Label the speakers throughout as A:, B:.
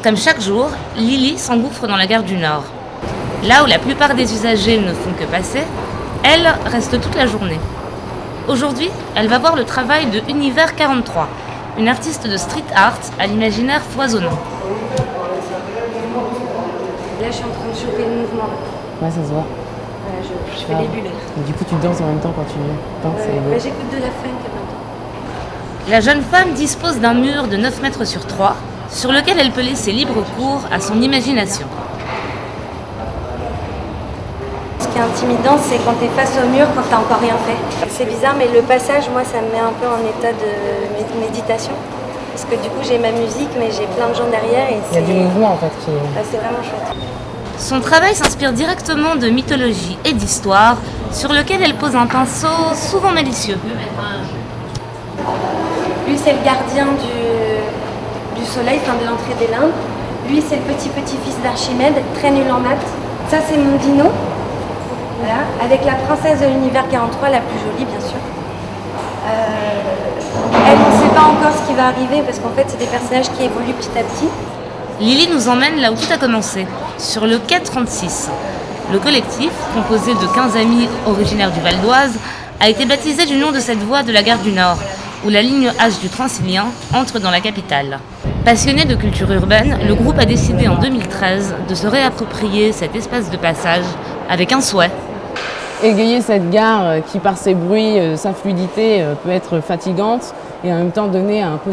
A: Comme chaque jour, Lily s'engouffre dans la gare du Nord. Là où la plupart des usagers ne font que passer, elle reste toute la journée. Aujourd'hui, elle va voir le travail de Univers 43, une artiste de street art à l'imaginaire foisonnant.
B: Là, je suis en train de choper le mouvement.
C: Ouais, ça se voit.
B: Je fais des bulles.
C: Du coup, tu danses en même temps quand tu danses. C'est beau.
B: J'écoute de la funk maintenant.
A: La jeune femme dispose d'un mur de 9 mètres sur 3, sur lequel elle peut laisser libre cours à son imagination.
B: Ce qui est intimidant, c'est quand tu es face au mur, quand tu n'as encore rien fait. C'est bizarre, mais le passage, moi, ça me met un peu en état de méditation. Parce que du coup, j'ai ma musique, mais j'ai plein de gens derrière. Et
C: Il y a du mouvement en fait.
B: c'est vraiment chouette.
A: Son travail s'inspire directement de mythologie et d'histoire, sur lequel elle pose un pinceau souvent malicieux.
B: Lui, c'est le gardien du soleil, enfin de l'entrée des limbes. Lui, c'est le petit-petit-fils d'Archimède, très nul en maths. Ça, c'est mon dino. Voilà, avec la princesse de l'univers 43, la plus jolie, bien sûr. Elle, on ne sait pas encore ce qui va arriver, parce qu'en fait, c'est des personnages qui évoluent petit à petit.
A: Lily nous emmène là où tout a commencé, sur le quai 36. Le collectif, composé de 15 amis originaires du Val d'Oise, a été baptisé du nom de cette voie de la gare du Nord, où la ligne H du Transilien entre dans la capitale. Passionné de culture urbaine, le groupe a décidé en 2013 de se réapproprier cet espace de passage avec un souhait.
C: Égayer cette gare qui, par ses bruits, sa fluidité, peut être fatigante et en même temps donner un peu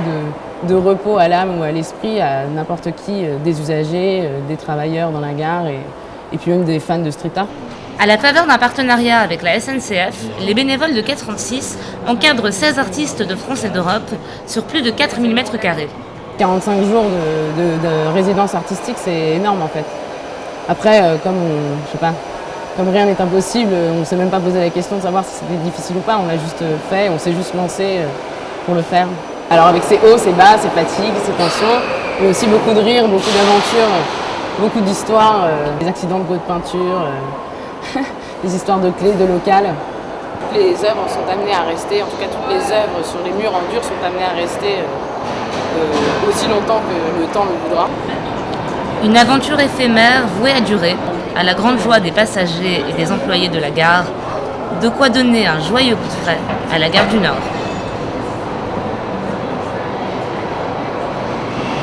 C: de repos à l'âme ou à l'esprit à n'importe qui, des usagers, des travailleurs dans la gare et puis même des fans de street art.
A: À la faveur d'un partenariat avec la SNCF, les bénévoles de quai 36 encadrent 16 artistes de France et d'Europe sur plus de 4000 m².
C: 45 jours de résidence artistique, c'est énorme en fait. Après, comme rien n'est impossible, on ne s'est même pas posé la question de savoir si c'était difficile ou pas, on l'a juste fait, on s'est juste lancé pour le faire. Alors avec ses hauts, ses bas, ses fatigues, ses tensions, mais aussi beaucoup de rires, beaucoup d'aventures, beaucoup d'histoires, des accidents de pots de peinture, des histoires de clés, de local. Toutes les œuvres sont amenées à rester, en tout cas toutes les œuvres sur les murs en dur sont amenées à rester aussi longtemps que le temps le voudra.
A: Une aventure éphémère vouée à durer, à la grande joie des passagers et des employés de la gare, de quoi donner un joyeux coup de frais à la gare du Nord.